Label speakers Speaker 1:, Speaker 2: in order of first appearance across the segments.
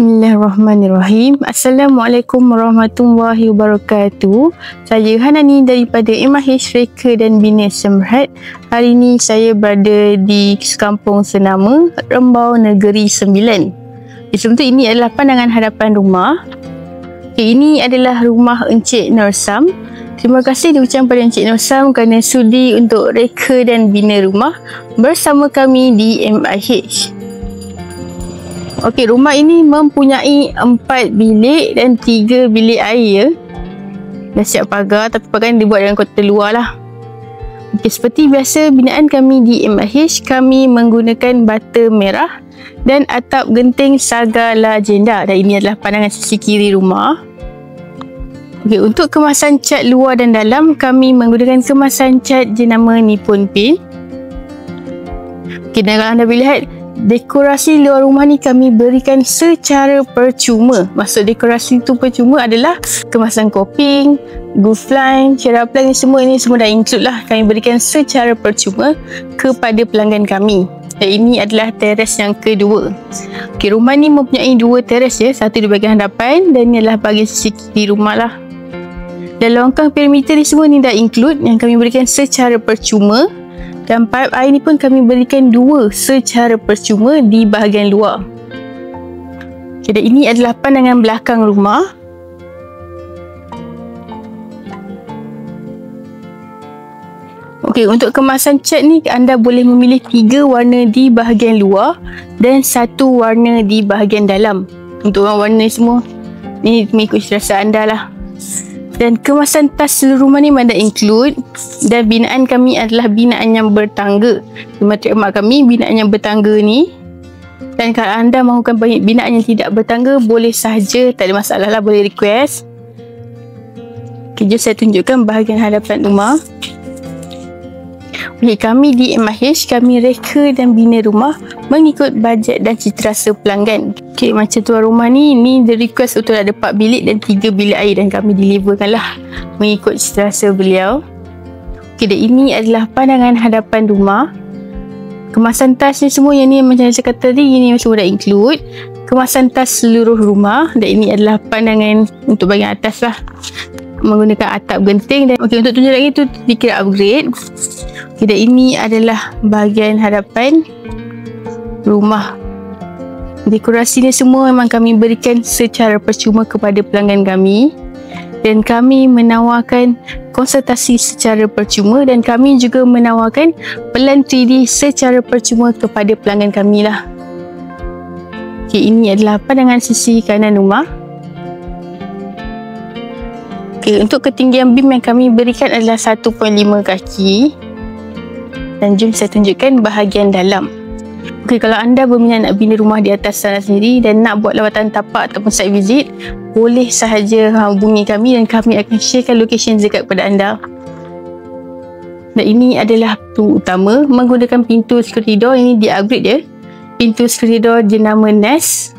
Speaker 1: Bismillahirrahmanirrahim. Assalamualaikum warahmatullahi wabarakatuh. Saya Hanani daripada MIH Reka dan Bina Semrahat. Hari ini saya berada di Kampung Senama, Rembau Negeri Sembilan. Sebelum itu, ini adalah pandangan hadapan rumah. Ini adalah rumah Encik Nursam. Terima kasih diucapkan pada Encik Nursam kerana sudi untuk reka dan bina rumah bersama kami di MIH. Okey, rumah ini mempunyai 4 bilik dan 3 bilik air ya. Dah siap pagar, tapi pagar ni dibuat dalam kota luar lah. Okey, seperti biasa binaan kami di MIH, kami menggunakan bata merah dan atap genting saga lagenda. Dan ini adalah pandangan sisi kiri rumah. Okey, untuk kemasan cat luar dan dalam, kami menggunakan kemasan cat jenama Nippon Paint. Okey, dan kalau anda boleh lihat, dekorasi luar rumah ni kami berikan secara percuma. Maksud dekorasi tu percuma adalah kemasan coping, goof line, cerap line, semua dah include lah. Kami berikan secara percuma kepada pelanggan kami. Dan ini adalah teres yang kedua. Okey, rumah ni mempunyai 2 teres ya. Satu di bahagian hadapan dan ini adalah bahagian sisi kiri rumah lah. Dan longkang perimeter ni semua ni dah include yang kami berikan secara percuma. Dan pipe air ni pun kami berikan 2 secara percuma di bahagian luar. Okay, dan ini adalah pandangan belakang rumah. Okey, untuk kemasan cat ni anda boleh memilih 3 warna di bahagian luar dan 1 warna di bahagian dalam. Untuk warna semua ni mengikut selera anda lah. Dan kemasan tas seluruh rumah ni dah include. Dan binaan kami adalah binaan yang bertangga. Matrik emak kami binaan yang bertangga ni. Dan kalau anda mahukan binaan yang tidak bertangga, boleh sahaja, tak ada masalah lah, boleh request. Okay, jom saya tunjukkan bahagian hadapan rumah. Okay, kami di MIH, kami reka dan bina rumah mengikut bajet dan citarasa pelanggan. Okay, macam tuan rumah ni the request untuk ada 4 bilik dan 3 bilik air dan kami deliverkan lah mengikut citarasa beliau. Okay, dan ini adalah pandangan hadapan rumah. Kemasan tas ni semua yang ni macam saya kata tadi, ini semua dah include. Kemasan tas seluruh rumah dan ini adalah pandangan untuk bahagian atas lah. Menggunakan atap genting dan okey, untuk tunjuk lagi tu dikira upgrade. Okay, dan ini adalah bahagian hadapan rumah. Dekorasi ni semua memang kami berikan secara percuma kepada pelanggan kami. Dan kami menawarkan konsultasi secara percuma dan kami juga menawarkan pelan 3D secara percuma kepada pelanggan kami lah. Okay, ini adalah pandangan sisi kanan rumah. Okay, untuk ketinggian beam yang kami berikan adalah 1.5 kaki. Dan jom saya tunjukkan bahagian dalam. Okey, kalau anda berminat nak bina rumah di atas sana sendiri dan nak buat lawatan tapak ataupun site visit, boleh sahaja hubungi kami dan kami akan sharekan location dekat kepada anda. Dan ini adalah pintu utama menggunakan pintu security door. Ini di-upgrade ya. Pintu security door jenama Nest.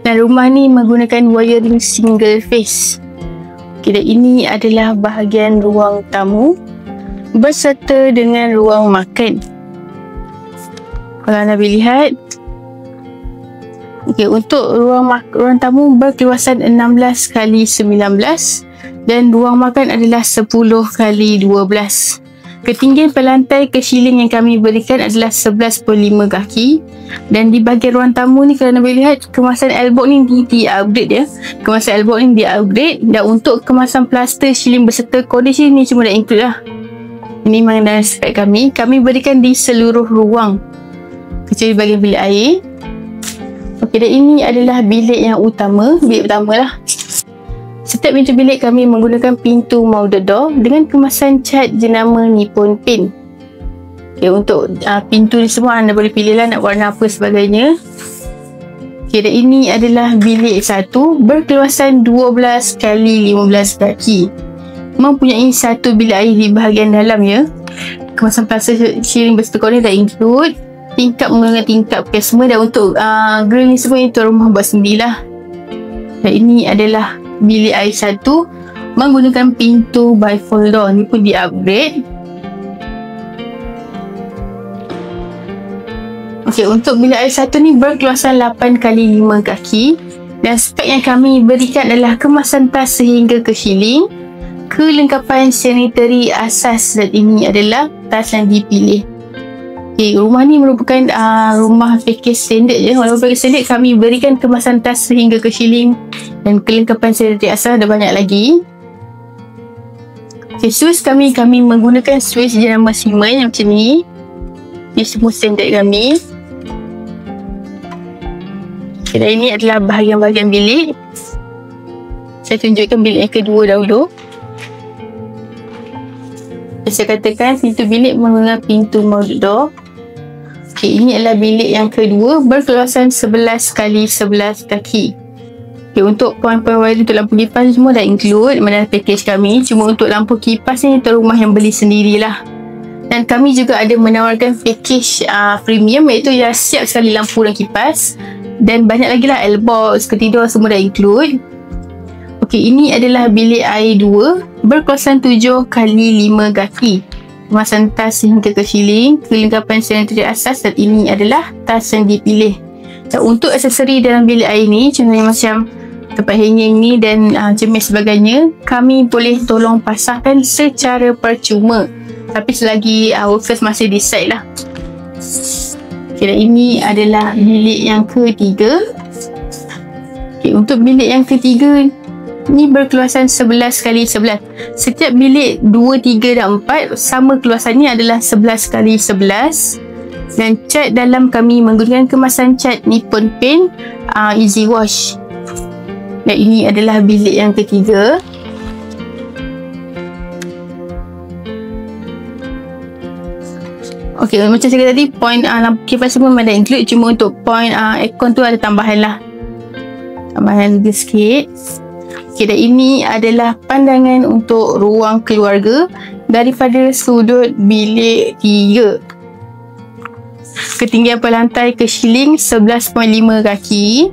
Speaker 1: Dan rumah ni menggunakan wiring single phase. Okey, dan ini adalah bahagian ruang tamu berserta dengan ruang makan. Kalau anda boleh lihat, okay, untuk ruang tamu berkeluasan 16x19 dan ruang makan adalah 10x12. Ketinggian pelantai ke ceiling yang kami berikan adalah 11.5 kaki. Dan di bahagian ruang tamu ni, kalau anda boleh lihat, kemasan elbow ni di-upgrade ya. Kemasan elbow ni di-upgrade. Dan untuk kemasan plaster ceiling berserta kondisi ni semua dah include lah. Ini memang dalam spek kami. Kami berikan di seluruh ruang kecuali bahagian bilik air. Okey, dan ini adalah bilik yang utama. Bilik pertama lah. Setiap pintu bilik kami menggunakan pintu molded door dengan kemasan cat jenama Nippon Paint. Okey, untuk pintu ni semua anda boleh pilih lah nak warna apa sebagainya. Okey, dan ini adalah bilik 1 berkeluasan 12x15 kaki. Mempunyai 1 bilik air di bahagian dalam ya. Kemasan plaster ceiling berserta ni dah include. Tingkap menggunakan tingkap semua. Dan untuk grill ni semua ni tuan rumah buat sendirilah. Dan ini adalah bilik air 1 menggunakan pintu bifold door. Ni pun di-upgrade. Okey, untuk bilik air satu ni berkeluasan 8x5 kaki dan spek yang kami berikan adalah kemasan tas sehingga ke shilling, kelengkapan sanitary asas, dan ini adalah tas yang dipilih. Okay, rumah ni merupakan rumah package standard je. Walaupun package standard, kami berikan kemasan tas sehingga ke shilling dan kelengkapan sanitary asas ada banyak lagi. Okay, switch kami menggunakan switch jenama Siemens yang macam ni. Ini semua standard kami. Okay, dan ini adalah bahagian-bahagian bilik. Saya tunjukkan bilik yang kedua dahulu. Saya katakan pintu bilik menggunakan pintu molded door. Okay, ini adalah bilik yang kedua berkeluasan 11x11 kaki. Okay, untuk poin-poin wiring untuk lampu kipas semua dah include dalam package kami. Cuma untuk lampu kipas ni tuan rumah yang beli sendirilah. Dan kami juga ada menawarkan package premium, iaitu yang siap sekali lampu dan kipas. Dan banyak lagi lah, L-box, ketidur semua dah include. Okay, ini adalah bilik air 2 berkeluasan 7x5 kaki. Kemasan tas hingga ke shilling, kelengkapan sanitary asas, dan ini adalah tas yang dipilih. Dan untuk aksesori dalam bilik air ni, contohnya macam tempat hanging ni dan cermin sebagainya, kami boleh tolong pasangkan secara percuma. Tapi selagi workers masih decide lah. Okay, dan ini adalah bilik yang ketiga. Okay, untuk bilik yang ketiga ni berkeluasan 11x11. Setiap bilik 2, 3 dan 4 sama keluasannya adalah 11x11. Dan cat dalam kami menggunakan kemasan cat Nippon Paint Easy Wash. Dan ini adalah bilik yang ketiga. Okey, macam saya kata tadi, poin lampu kipas semua memang dah include. Cuma untuk poin aircon tu ada tambahan lah. Tambahan sikit. Okay, dan ini adalah pandangan untuk ruang keluarga daripada sudut bilik 3. Ketinggian pelantai ke shilling 11.5 kaki.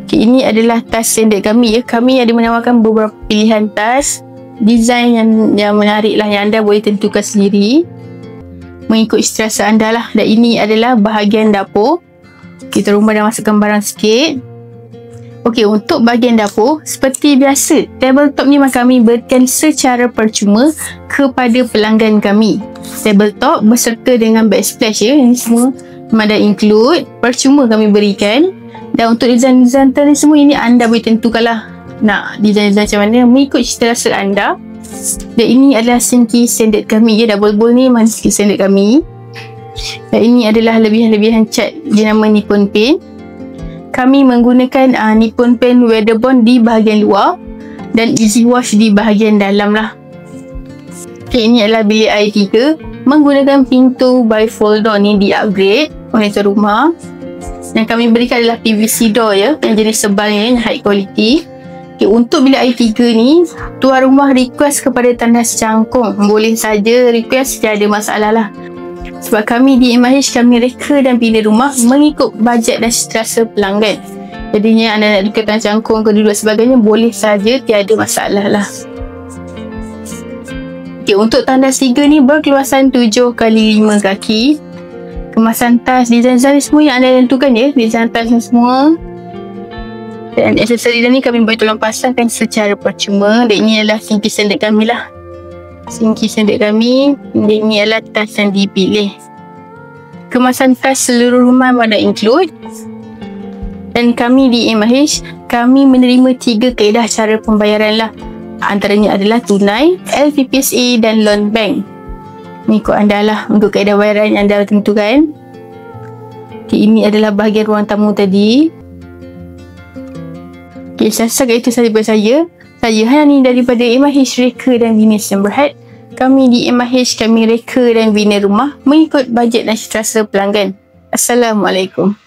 Speaker 1: Okay, ini adalah tas standard kami ya. Kami ada menawarkan beberapa pilihan tas, design yang menarik lah, yang anda boleh tentukan sendiri mengikut selera anda lah. Dan ini adalah bahagian dapur. Kita rumah dah masukkan barang sikit. Okey, untuk bahagian dapur, seperti biasa, tabletop ni kami berikan secara percuma kepada pelanggan kami. Tabletop beserta dengan backsplash ya. Ini semua memang dah include, percuma kami berikan. Dan untuk design-design ni semua, ini anda boleh tentukanlah nak design-design macam mana mengikut selera anda. Dan ini adalah sinki standard kami ya. Double bowl ni memang sinki standard kami. Dan ini adalah lebihan-lebihan cat jenama Nippon Paint. Kami menggunakan Nippon Paint Weatherbond di bahagian luar dan Easy Wash di bahagian dalam lah. Okay, ini adalah bilik air 3 menggunakan pintu bifold door ni di upgrade oleh tuan rumah. Yang kami berikan adalah PVC door ya, yang jenis sebalnya, yang high quality. Okay, untuk bilik air 3 ni, tuan rumah request kepada tandas cangkung. Boleh saja request, tiada masalah lah. Sebab kami di MIH, kami reka dan bina rumah mengikut bajet dan selera pelanggan. Jadinya anda nak reka tandas cangkung ke duduk sebagainya, boleh saja, tiada masalah lah. Okay, untuk tandas 3 ni berkeluasan 7x5 kaki. Kemasan tas, design semua yang anda tentukan ya, design tas semua. Dan aksesori ni kami boleh tolong pasangkan secara percuma. Dan ini adalah sinki standard kami lah. Sinki standard kami. Dan ini adalah tas yang dipilih. Kemasan tas seluruh rumah ada include. Dan kami di MIH, kami menerima 3 kaedah cara pembayaran lah. Antaranya adalah tunai, LPPSA dan loan bank. Mengikut anda lah, untuk kaedah bayaran yang anda tentukan. Okay, ini adalah bahagian ruang tamu tadi. Okay, saya rasa itu sahaja daripada saya. Saya Hani daripada MIH Reka dan Bina Sdn Bhd. Kami di MIH, kami reka dan bina rumah mengikut bajet dan selera pelanggan. Assalamualaikum.